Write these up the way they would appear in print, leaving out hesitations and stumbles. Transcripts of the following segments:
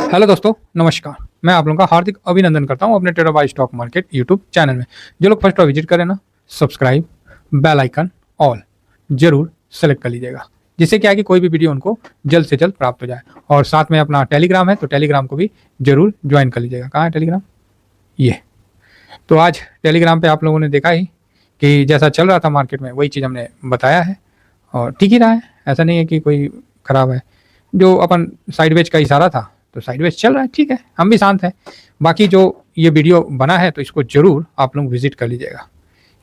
Hello दोस्तों, नमस्कार। मैं आप लोगों का हार्दिक अभिनंदन करता हूं अपने trader by stock market YouTube channel में। जो लोग फर्स्ट बार विजिट करें ना, सब्सक्राइब, बेल आइकन, ऑल जरूर सेलेक्ट कर लीजिएगा, जिससे क्या है कि कोई भी वीडियो उनको जल्द से जल्द प्राप्त हो जाए। और साथ में अपना टेलीग्राम है, तो टेलीग्राम को भी जरूर ज्वाइन कर लीजिएगा। कहाँ है टेलीग्राम? ये। तो आज टेलीग्राम पे आप लोगों ने देखा ही कि जैसा चल रहा था मार्केट में, वही चीज़ हमने बताया है और ठीक ही रहा है। ऐसा नहीं है कि कोई खराब है। जो अपन साइडवेज का इशारा था, तो साइडवेज चल रहा है, ठीक है, हम भी शांत हैं। बाकी जो ये वीडियो बना है, तो इसको जरूर आप लोग विजिट कर लीजिएगा।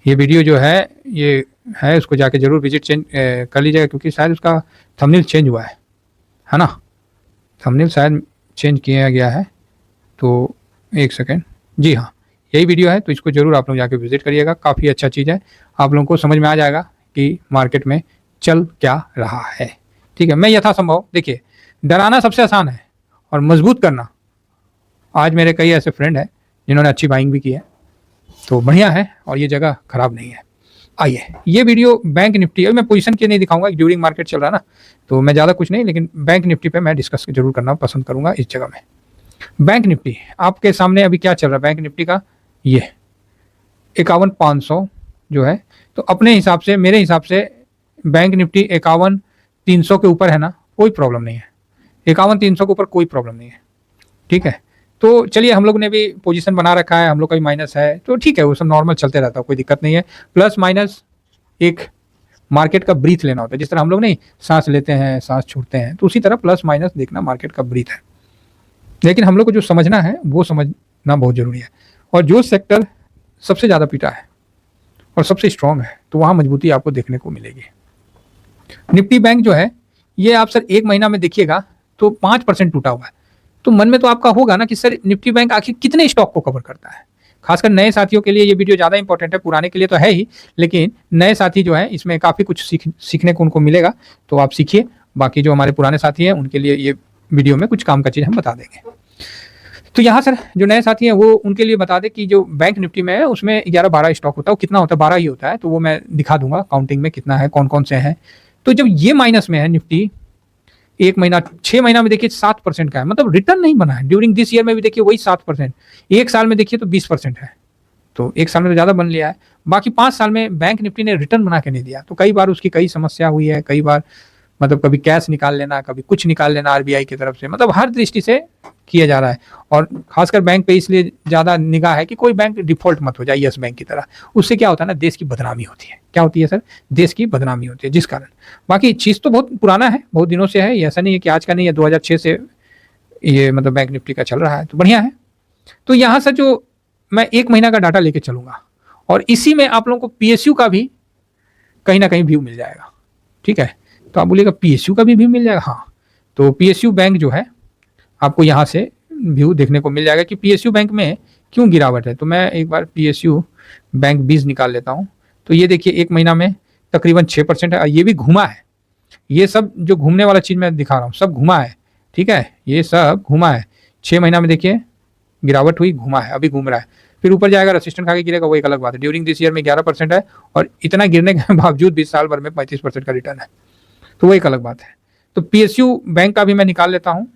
ये वीडियो जो है, ये है, उसको जाके जरूर विजिट कर लीजिएगा, क्योंकि शायद उसका थंबनेल चेंज हुआ है ना? थंबनेल शायद चेंज किया गया है। तो एक सेकेंड, जी हाँ, यही वीडियो है, तो इसको जरूर आप लोग जाके विजिट करिएगा। काफ़ी अच्छा चीज़ है, आप लोगों को समझ में आ जाएगा कि मार्केट में चल क्या रहा है। ठीक है, मैं यथासंभव, देखिए, डराना सबसे आसान है और मजबूत करना, आज मेरे कई ऐसे फ्रेंड हैं जिन्होंने अच्छी बाइंग भी की है, तो बढ़िया है और ये जगह खराब नहीं है। आइए, ये वीडियो बैंक निफ्टी, अभी मैं पोजीशन के नहीं दिखाऊंगा, ड्यूरिंग मार्केट चल रहा है ना, तो मैं ज़्यादा कुछ नहीं, लेकिन बैंक निफ्टी पे मैं डिस्कस जरूर करना पसंद करूंगा इस जगह में। बैंक निफ्टी आपके सामने अभी क्या चल रहा है बैंक निफ्टी का, ये 51,500 जो है, तो अपने हिसाब से, मेरे हिसाब से बैंक निफ्टी 51,300 के ऊपर है ना, कोई प्रॉब्लम नहीं है। 51,300 के ऊपर कोई प्रॉब्लम नहीं है, ठीक है। तो चलिए, हम लोग ने भी पोजीशन बना रखा है, हम लोग का भी माइनस है, तो ठीक है, वो सब नॉर्मल चलते रहता है, कोई दिक्कत नहीं है। प्लस माइनस एक मार्केट का ब्रीथ लेना होता है, जिस तरह हम लोग नहीं सांस लेते हैं, सांस छोड़ते हैं, तो उसी तरह प्लस माइनस देखना मार्केट का ब्रीथ है। लेकिन हम लोग को जो समझना है वो समझना बहुत जरूरी है। और जो सेक्टर सबसे ज़्यादा पीटा है और सबसे स्ट्रांग है, तो वहाँ मजबूती आपको देखने को मिलेगी। निफ्टी बैंक जो है, ये आप सर एक महीना में देखिएगा तो 5% टूटा हुआ है। तो मन में तो आपका होगा ना कि सर निफ्टी बैंक आखिर कितने स्टॉक को कवर करता है। खासकर नए साथियों के लिए ये वीडियो ज़्यादा इंपॉर्टेंट है, पुराने के लिए तो है ही, लेकिन नए साथी जो है इसमें काफ़ी कुछ सीखने को उनको मिलेगा, तो आप सीखिए। बाकी जो हमारे पुराने साथी हैं उनके लिए ये वीडियो में कुछ काम का चीज़ हम बता देंगे। तो यहाँ सर जो नए साथी हैं वो उनके लिए बता दें कि जो बैंक निफ्टी में है उसमें 11-12 स्टॉक होता है। वो कितना होता है? 12 ही होता है, तो वो मैं दिखा दूंगा काउंटिंग में कितना है, कौन कौन से हैं। तो जब ये माइनस में है निफ्टी, एक महीना 6 महीना में देखिए 7% का है, मतलब रिटर्न नहीं बना है। ड्यूरिंग दिस ईयर में भी देखिए वही 7%, एक साल में देखिए तो 20% है, तो एक साल में तो ज़्यादा बन लिया है। बाकी 5 साल में बैंक निफ्टी ने रिटर्न बना के नहीं दिया, तो कई बार उसकी कई समस्या हुई है। कई बार मतलब कभी कैश निकाल लेना, कभी कुछ निकाल लेना आरबीआई की तरफ से, मतलब हर दृष्टि से किया जा रहा है। और खासकर बैंक पे इसलिए ज़्यादा निगाह है कि कोई बैंक डिफॉल्ट मत हो जाए यस बैंक की तरह। उससे क्या होता है ना, देश की बदनामी होती है। क्या होती है सर? देश की बदनामी होती है, जिस कारण। बाकी चीज़ तो बहुत पुराना है, बहुत दिनों से है, ऐसा नहीं है कि आज का नहीं है, 2006 से ये मतलब बैंक निफ्टी का चल रहा है, तो बढ़िया है। तो यहाँ से जो मैं एक महीना का डाटा लेके चलूंगा और इसी में आप लोगों को पीएसयू का भी कहीं ना कहीं व्यू मिल जाएगा, ठीक है। तो आप बोलिएगा पीएसयू का भी व्यू मिल जाएगा? हाँ, तो पीएसयू बैंक जो है आपको यहाँ से व्यू देखने को मिल जाएगा कि पीएसयू बैंक में क्यों गिरावट है। तो मैं एक बार पीएसयू बैंक 20 निकाल लेता हूँ। तो ये देखिए एक महीना में तकरीबन 6% है, और ये भी घुमा है। ये सब जो घूमने वाला चीज़ मैं दिखा रहा हूँ सब घुमा है, ठीक है, ये सब घुमा है। 6 महीना में देखिए गिरावट हुई, घुमा है, अभी घूम रहा है, फिर ऊपर जाएगा, रेसिस्टेंट खा के गिरेगा, वो एक अलग बात है। ड्यूरिंग दिस ईयर में 11% है, और इतना गिरने के बावजूद 20 साल भर में 35% का रिटर्न है, तो वो एक अलग बात है। तो पीएसयू बैंक का भी मैं निकाल लेता हूँ,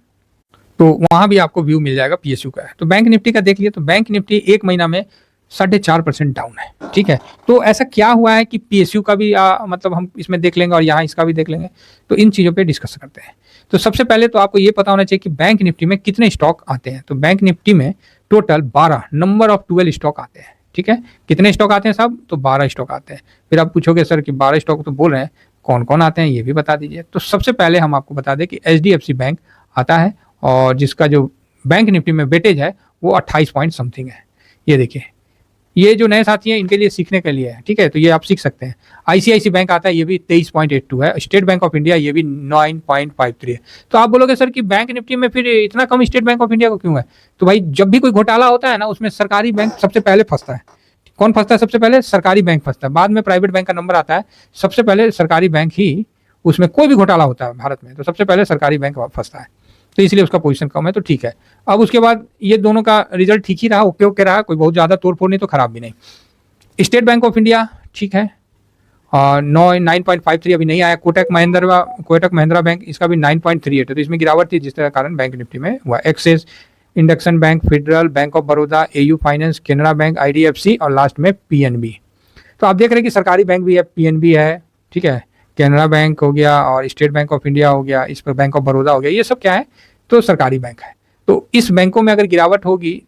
तो वहां भी आपको व्यू मिल जाएगा पीएसयू का है। तो बैंक निफ्टी का देख लिया, तो बैंक निफ्टी एक महीना में 4.5% डाउन है, ठीक है। तो ऐसा क्या हुआ है कि पीएसयू का भी मतलब हम इसमें देख लेंगे और यहाँ इसका भी देख लेंगे, तो इन चीज़ों पे डिस्कस करते हैं। तो सबसे पहले तो आपको ये पता होना चाहिए कि बैंक निफ्टी में कितने स्टॉक आते हैं। तो बैंक निफ्टी में टोटल 12 नंबर ऑफ 12 स्टॉक आते हैं, ठीक है। कितने स्टॉक आते हैं साहब? तो 12 स्टॉक आते हैं। फिर आप पूछोगे सर कि 12 स्टॉक तो बोल रहे हैं, कौन कौन आते हैं ये भी बता दीजिए। तो सबसे पहले हम आपको बता दें कि एचडीएफसी बैंक आता है, और जिसका जो बैंक निफ्टी में वेटेज है वो 28 पॉइंट समथिंग है। ये देखिए, ये जो नए साथी हैं इनके लिए सीखने के लिए है, ठीक है, तो ये आप सीख सकते हैं। आईसीआईसी बैंक आता है, ये भी 23.82 है। स्टेट बैंक ऑफ इंडिया ये भी 9.53 है। तो आप बोलोगे सर कि बैंक निफ्टी में फिर इतना कम स्टेट बैंक ऑफ इंडिया को क्यों है? तो भाई जब भी कोई घोटाला होता है ना, उसमें सरकारी बैंक सबसे पहले फंसता है। कौन फंसता है सबसे पहले? सरकारी बैंक फंसता है, बाद में प्राइवेट बैंक का नंबर आता है, सबसे पहले सरकारी बैंक ही, उसमें कोई भी घोटाला होता है भारत में तो सबसे पहले सरकारी बैंक फंसता है, तो इसलिए उसका पोजीशन कम है, तो ठीक है। अब उसके बाद ये दोनों का रिजल्ट ठीक ही रहा, ओके ओके रहा, कोई बहुत ज़्यादा तोड़फोड़ नहीं, तो खराब भी नहीं। स्टेट बैंक ऑफ इंडिया ठीक है, 9.53 अभी नहीं आया। कोटक महिंद्रा बैंक, इसका भी 9.38 है। तो इसमें गिरावट थी, जिसके कारण बैंक निफ्टी में हुआ। Axis, induction bank, federal bank of Baroda, AU finance, Canara bank, IDFC और लास्ट में पीएनबी। तो आप देख रहे हैं कि सरकारी बैंक भी है, पीएनबी है, ठीक है, केनरा बैंक हो गया और स्टेट बैंक ऑफ इंडिया हो गया, इस पर बैंक ऑफ बड़ौदा हो गया, ये सब क्या है, तो सरकारी बैंक है। तो इस बैंकों में अगर गिरावट होगी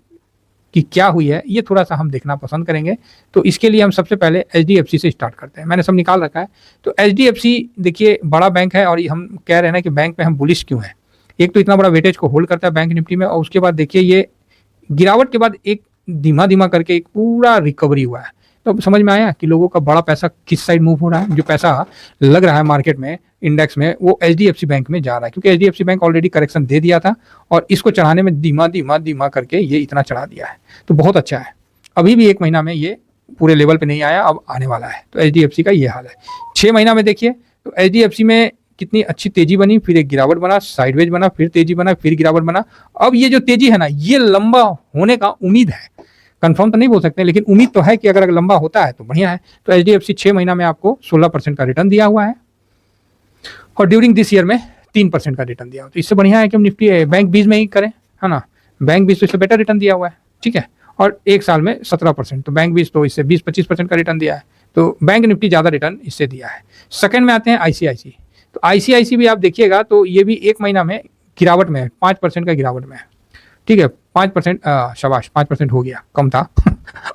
कि क्या हुई है, ये थोड़ा सा हम देखना पसंद करेंगे। तो इसके लिए हम सबसे पहले एचडीएफसी से स्टार्ट करते हैं। मैंने सब निकाल रखा है। तो एचडीएफसी देखिए बड़ा बैंक है, और हम कह रहे हैं ना कि बैंक पे हम बुलिश क्यों हैं। एक तो इतना बड़ा वेटेज को होल्ड करता है बैंक निफ्टी में, और उसके बाद देखिए ये गिरावट के बाद एक धीमा धीमा करके एक पूरा रिकवरी हुआ है। तो अब समझ में आया कि लोगों का बड़ा पैसा किस साइड मूव हो रहा है। जो पैसा लग रहा है मार्केट में, इंडेक्स में, वो एचडीएफसी बैंक में जा रहा है, क्योंकि एचडीएफसी बैंक ऑलरेडी करेक्शन दे दिया था और इसको चढ़ाने में धीमा धीमा धीमा करके ये इतना चढ़ा दिया है। तो बहुत अच्छा है। अभी भी 1 महीना में ये पूरे लेवल पे नहीं आया, अब आने वाला है। तो एचडीएफसी का ये हाल है। 6 महीना में देखिए तो एचडीएफसी में कितनी अच्छी तेजी बनी, फिर एक गिरावट बना, साइडवेज बना, फिर तेजी बना, फिर गिरावट बना। अब ये जो तेजी है ना, ये लंबा होने का उम्मीद है। कंफर्म तो नहीं बोल सकते, लेकिन उम्मीद तो है कि अगर लंबा होता है तो बढ़िया है। तो एचडीएफसी 6 महीना में आपको 16% का रिटर्न दिया हुआ है, और ड्यूरिंग दिस ईयर में 3% का रिटर्न दिया हुआ। तो इससे बढ़िया है कि हम निफ्टी बैंक 20 में ही करें, है ना। बैंक 20 तो इससे बेटर रिटर्न दिया हुआ है, ठीक है। और 1 साल में 17%, तो बैंक 20 तो इससे 20-25% का रिटर्न दिया है। तो बैंक निफ्टी ज़्यादा रिटर्न इससे दिया है। सेकंड में आते हैं आईसीआईसी। तो आईसीआईसी भी आप देखिएगा तो ये भी 1 महीना में गिरावट में है, 5% का गिरावट में है, ठीक है। 5%, शाबाश, 5% हो गया, कम था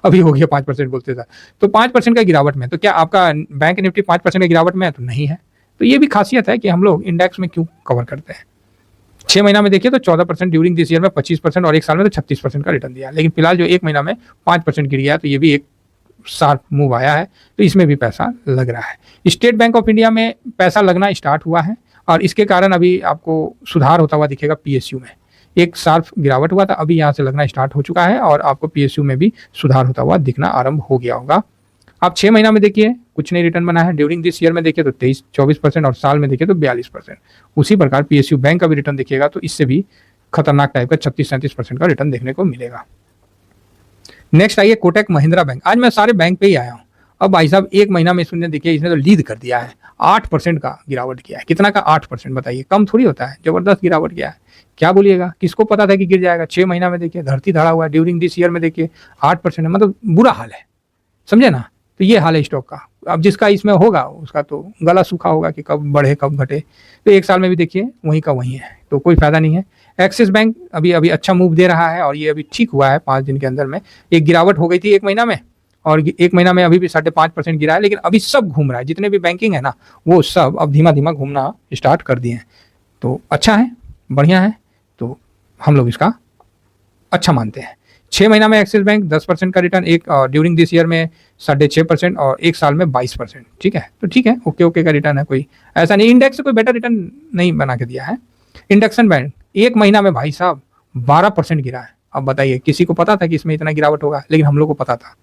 अभी हो गया 5% बोलते था। तो 5% का गिरावट में, तो क्या आपका बैंक निफ्टी 5% का गिरावट में है? तो नहीं है। तो ये भी खासियत है कि हम लोग इंडेक्स में क्यों कवर करते हैं। 6 महीना में देखिए तो 14%, ड्यूरिंग दिस ईयर में 25% और 1 साल में तो 36% का रिटर्न दिया। लेकिन फिलहाल जो 1 महीना में 5% गिर गया, तो ये भी एक शार्प मूव आया है। तो इसमें भी पैसा लग रहा है। स्टेट बैंक ऑफ इंडिया में पैसा लगना स्टार्ट हुआ है, और इसके कारण अभी आपको सुधार होता हुआ दिखेगा। पीएसयू में एक शार्प गिरावट हुआ था, अभी यहाँ से लगना स्टार्ट हो चुका है, और आपको पीएसयू में भी सुधार होता हुआ दिखना आरंभ हो गया होगा। आप 6 महीना में देखिए कुछ नहीं रिटर्न बना है। ड्यूरिंग दिस ईयर में देखिए तो 23-24%, और साल में देखिए तो 42%। उसी प्रकार पीएसयू बैंक का भी रिटर्न देखिएगा तो इससे भी खतरनाक टाइप का 36-37% का रिटर्न देखने को मिलेगा। नेक्स्ट आइए कोटक महिंद्रा बैंक। आज मैं सारे बैंक पे ही आया हूँ। अब भाई साहब 1 महीना में इसने देखिए, इसने तो लीड कर दिया है, 8% का गिरावट किया है। कितना का 8%, बताइए, कम थोड़ी होता है, जबरदस्त गिरावट किया है। क्या बोलिएगा, किसको पता था कि गिर जाएगा। 6 महीना में देखिए धरती धड़ा हुआ है। ड्यूरिंग दिस ईयर में देखिए 8% है, मतलब बुरा हाल है, समझे ना। तो ये हाल है स्टॉक का। अब जिसका इसमें होगा उसका तो गला सूखा होगा कि कब बढ़े कब घटे। तो 1 साल में भी देखिए वहीं का वहीं है, तो कोई फायदा नहीं है। एक्सिस बैंक अभी अच्छा मूव दे रहा है, और ये अभी ठीक हुआ है 5 दिन के अंदर में। एक गिरावट हो गई थी 1 महीना में, और 1 महीना में अभी भी 5.5% गिरा है, लेकिन अभी सब घूम रहा है। जितने भी बैंकिंग है ना, वो सब अब धीमा धीमा घूमना स्टार्ट कर दिए हैं। तो अच्छा है, बढ़िया है। तो हम लोग इसका अच्छा मानते हैं। 6 महीना में एक्सिस बैंक 10% का रिटर्न, एक ड्यूरिंग दिस ईयर में 6.5%, और 1 साल में 22%, ठीक है। तो ठीक है, ओके का रिटर्न है, कोई ऐसा नहीं। इंडेक्स से कोई बेटर रिटर्न नहीं बना के दिया है। इंडक्शन बैंक 1 महीना में भाई साहब 12% गिरा है। अब बताइए, किसी को पता था कि इसमें इतना गिरावट होगा? लेकिन हम लोग को पता था।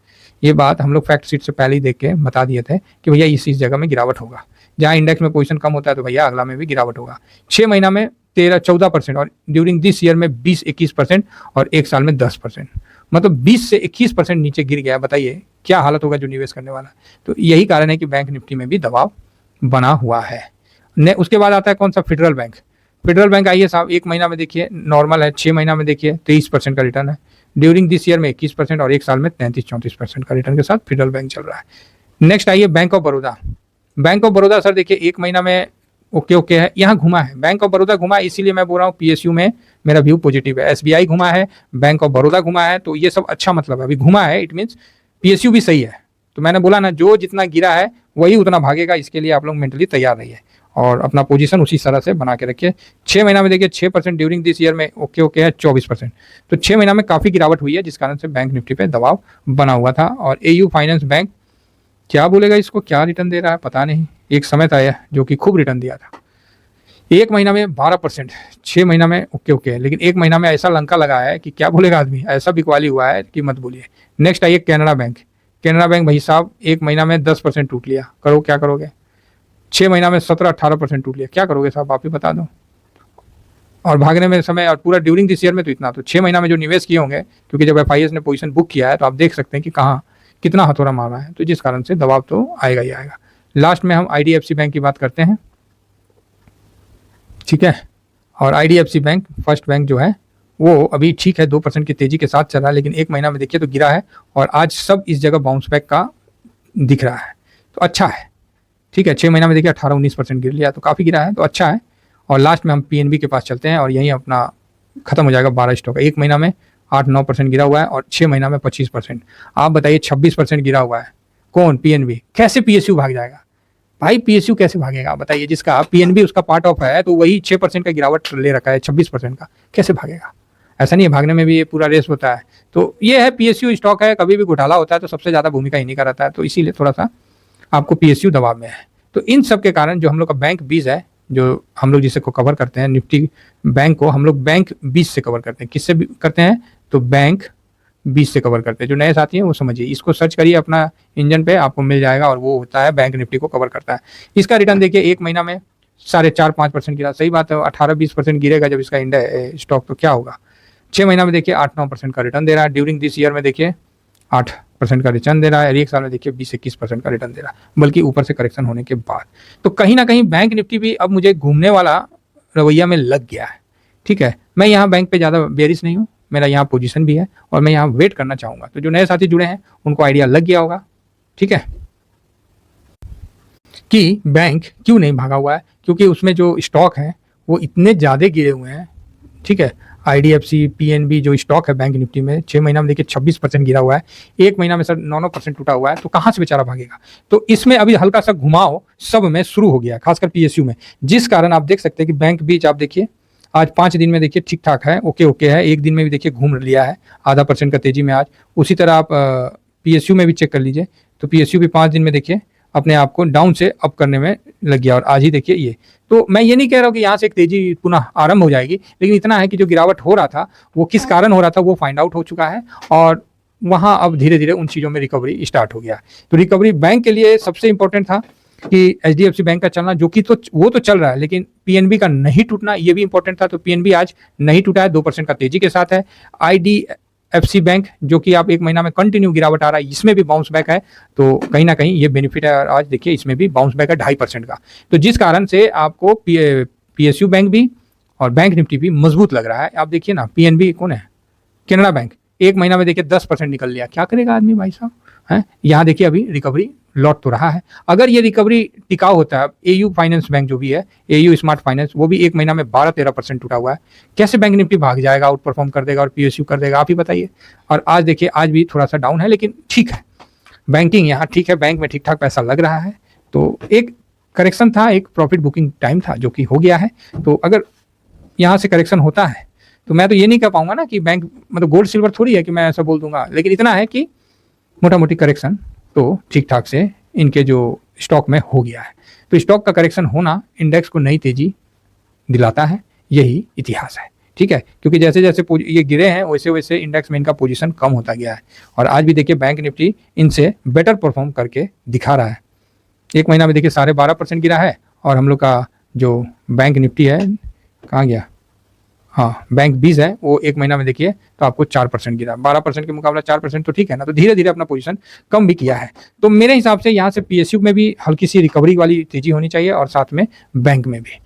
ये बात हम लोग फैक्ट शीट से पहले ही देख के बता दिए थे कि भैया इस जगह में गिरावट होगा। जहाँ इंडेक्स में पोजीशन कम होता है तो भैया अगला में भी गिरावट होगा। 6 महीना में 13-14%, और ड्यूरिंग दिस ईयर में 20-21%, और 1 साल में 10%, मतलब 20 से 21% नीचे गिर गया। बताइए क्या हालत होगा जो निवेश करने वाला। तो यही कारण है कि बैंक निफ्टी में भी दबाव बना हुआ है। उसके बाद आता है कौन सा, फेडरल बैंक। फेडरल बैंक आइए साहब, 1 महीना में देखिए नॉर्मल है, 6 महीना में देखिए 23% का रिटर्न है। ड्यूरिंग दिस ईयर में 21%, और 1 साल में 33-34% का रिटर्न के साथ फेडरल बैंक चल रहा है। नेक्स्ट आइए bank of Baroda. Bank of Baroda sir देखिए 1 महीना में ओके है, यहाँ घुमा है। बैंक ऑफ बड़ौदा घुमा, इसीलिए मैं बोल रहा हूँ पीएसयू में मेरा व्यू पॉजिटिव है। एसबीआई घुमा है, बैंक ऑफ बड़ौदा घुमा है, तो ये सब अच्छा मतलब है। अभी घुमा है, इट मीन्स पीएसयू भी सही है। तो मैंने बोला ना, जो जितना गिरा है वही उतना भागेगा। इसके लिए आप लोग मेंटली तैयार रहिए और अपना पोजीशन उसी तरह से बना के रखिए। 6 महीना में देखिए 6%, ड्यूरिंग दिस ईयर में ओके है 24%। तो 6 महीना में काफ़ी गिरावट हुई है, जिस कारण से बैंक निफ्टी पे दबाव बना हुआ था। और एयू फाइनेंस बैंक, क्या बोलेगा इसको, क्या रिटर्न दे रहा है पता नहीं। एक समय था जो कि खूब रिटर्न दिया था। 1 महीना में 12%, 6 महीना में ओके है, लेकिन 1 महीना में ऐसा लंका लगा है कि क्या बोलेगा आदमी, ऐसा बिकवाली हुआ है कि मत बोलिए। नेक्स्ट आइए कैनरा बैंक। कैनरा बैंक भाई साहब 1 महीना में 10% टूट लिया, करो क्या करोगे। 6 महीना में 17-18% टूट लिया, क्या करोगे साहब, आप ही बता दो। और भागने में समय, और पूरा ड्यूरिंग दिस ईयर में तो इतना। तो 6 महीना में जो निवेश किए होंगे, क्योंकि जब एफआईएस ने पोजीशन बुक किया है तो आप देख सकते हैं कि कहाँ कितना हथौड़ा मारा है। तो जिस कारण से दबाव तो आएगा ही आएगा। लास्ट में हम IDFC बैंक की बात करते हैं, ठीक है। और IDFC बैंक फर्स्ट बैंक जो है वो अभी ठीक है 2% की तेजी के साथ चल रहा है, लेकिन एक महीना में देखिए तो गिरा है और आज सब इस जगह बाउंस बैक का दिख रहा है, तो अच्छा है, ठीक है। 6 महीना में देखिए 18-19% गिर लिया, तो काफ़ी गिरा है, तो अच्छा है। और लास्ट में हम PNB के पास चलते हैं और यहीं अपना खत्म हो जाएगा 12 स्टॉक। एक महीना में 8-9% गिरा हुआ है और 6 महीना में 25%। आप बताइए 26% गिरा हुआ है, कौन? PNB। कैसे PSU भाग जाएगा भाई? PSU कैसे भागेगा बताइए? जिसका PNB उसका पार्ट ऑफ है तो वही 6% का गिरावट ले रखा है, 26% का, कैसे भागेगा? ऐसा नहीं है, भागने में भी ये पूरा रेस होता है। तो ये है PSU स्टॉक है, कभी भी घोटाला होता है तो सबसे ज़्यादा भूमिका इन्हीं का रहता है, तो इसीलिए थोड़ा सा आपको PSU दबाव में है। तो इन सब के कारण जो हम लोग का बैंक 20 है, जो हम लोग जिसे को कवर करते हैं निफ्टी बैंक को, हम लोग बैंक 20 से कवर करते हैं। किससे करते हैं? तो बैंक 20 से कवर करते हैं। जो नए साथी हैं वो समझिए, इसको सर्च करिए अपना इंजन पे, आपको मिल जाएगा, और वो होता है बैंक निफ्टी को कवर करता है। इसका रिटर्न देखिए एक महीना में 4.5-5% गिरा, सही बात है। 18-20% गिरेगा जब इसका इंडेक्स स्टॉक, तो क्या होगा? 6 महीना में देखिए 8-9% का रिटर्न दे रहा है। ड्यूरिंग दिस ईयर में देखिए 8% का रिटर्न दे रहा है, और एक साल में देखिए 20-21% का रिटर्न दे रहा है, बल्कि ऊपर से करेक्शन होने के बाद। तो कहीं ना कहीं बैंक निफ्टी भी अब मुझे घूमने वाला रवैया में लग गया है, ठीक है। मैं यहाँ बैंक पे ज़्यादा बेरिश नहीं हूँ, मेरा यहाँ पोजीशन भी है और मैं यहाँ वेट करना चाहूँगा। तो जो नए साथी जुड़े हैं उनको आइडिया लग गया होगा, ठीक है, कि बैंक क्यों नहीं भागा हुआ है, क्योंकि उसमें जो स्टॉक है वो इतने ज़्यादा गिरे हुए हैं, ठीक है। IDFC PNB जो स्टॉक है बैंक निफ्टी में 6 महीना में देखिए 26% गिरा हुआ है, एक महीना में सर 9% टूटा हुआ है, तो कहाँ से बेचारा भागेगा? तो इसमें अभी हल्का सा घुमाव सब में शुरू हो गया है, खासकर PSU में, जिस कारण आप देख सकते हैं कि बैंक बीच आप देखिए आज 5 दिन में देखिए ठीक ठाक है, ओके है। एक दिन में भी देखिए घूम लिया है, ½ % का तेजी में आज। उसी तरह आप PSU में भी चेक कर लीजिए, तो PSU भी 5 दिन में देखिए अपने आप को डाउन से अप करने में लग गया, और आज ही देखिए ये। तो मैं ये नहीं कह रहा हूँ कि यहाँ से एक तेजी पुनः आरंभ हो जाएगी, लेकिन इतना है कि जो गिरावट हो रहा था वो किस कारण हो रहा था वो फाइंड आउट हो चुका है, और वहाँ अब धीरे धीरे उन चीज़ों में रिकवरी स्टार्ट हो गया। तो रिकवरी बैंक के लिए सबसे इंपॉर्टेंट था कि HDFC बैंक का चलना, जो कि तो वो तो चल रहा है, लेकिन PNB का नहीं टूटना ये भी इंपॉर्टेंट था। तो PNB आज नहीं टूटा है, 2% का तेजी के साथ है। IDFC बैंक जो कि आप एक महीना में कंटिन्यू गिरावट आ रहा है, इसमें भी बाउंस बैक है, तो कहीं ना कहीं ये बेनिफिट है। और आज देखिए इसमें भी बाउंस बैक है 2.5% का, तो जिस कारण से आपको PSU बैंक भी और बैंक निफ्टी भी मजबूत लग रहा है। आप देखिए ना, PNB कौन है? कैनरा बैंक, एक महीना में देखिए 10% निकल लिया, क्या करेगा आदमी भाई साहब है। यहाँ देखिए अभी रिकवरी लौट तो रहा है। अगर ये रिकवरी टिकाऊ होता है, AU फाइनेंस बैंक जो भी है, AU स्मार्ट फाइनेंस, वो भी एक महीना में 12-13% टूटा हुआ है, कैसे बैंक निफ्टी भाग जाएगा, आउट परफॉर्म कर देगा और PSU कर देगा, आप ही बताइए। और आज देखिए आज भी थोड़ा सा डाउन है, लेकिन ठीक है, बैंकिंग यहाँ ठीक है, बैंक में ठीक ठाक पैसा लग रहा है। तो एक करेक्शन था, एक प्रॉफिट बुकिंग टाइम था जो कि हो गया है। तो अगर यहाँ से करेक्शन होता है तो मैं तो ये नहीं कह पाऊंगा ना कि बैंक मतलब गोल्ड सिल्वर थोड़ी है कि मैं ऐसा बोल दूंगा, लेकिन इतना है कि मोटा मोटी करेक्शन तो ठीक ठाक से इनके जो स्टॉक में हो गया है। तो स्टॉक का करेक्शन होना इंडेक्स को नई तेजी दिलाता है, यही इतिहास है, ठीक है। क्योंकि जैसे जैसे ये गिरे हैं वैसे वैसे इंडेक्स में इनका पोजीशन कम होता गया है, और आज भी देखिए बैंक निफ्टी इनसे बेटर परफॉर्म करके दिखा रहा है। एक महीना में देखिए 12.5% गिरा है, और हम लोग का जो बैंक निफ्टी है कहाँ गया, हाँ बैंक 20 है, वो एक महीना में देखिए तो आपको 4% गिरा। 12% के मुकाबला 4% तो ठीक है ना, तो धीरे धीरे अपना पोजीशन कम भी किया है। तो मेरे हिसाब से यहाँ से PSU में भी हल्की सी रिकवरी वाली तेजी होनी चाहिए, और साथ में बैंक में भी।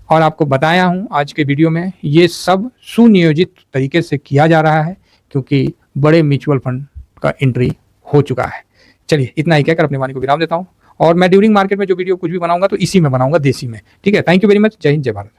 और आपको बताया हूँ आज के वीडियो में, ये सब सुनियोजित तरीके से किया जा रहा है, क्योंकि बड़े म्यूचुअल फंड का एंट्री हो चुका है। चलिए इतना ही कहकर अपनी वाणी को विराम देता हूँ, और मैं ड्यूरिंग मार्केट में जो वीडियो कुछ भी बनाऊंगा तो इसी में बनाऊंगा, देसी में, ठीक है। थैंक यू वेरी मच, जय हिंद, जय भारत।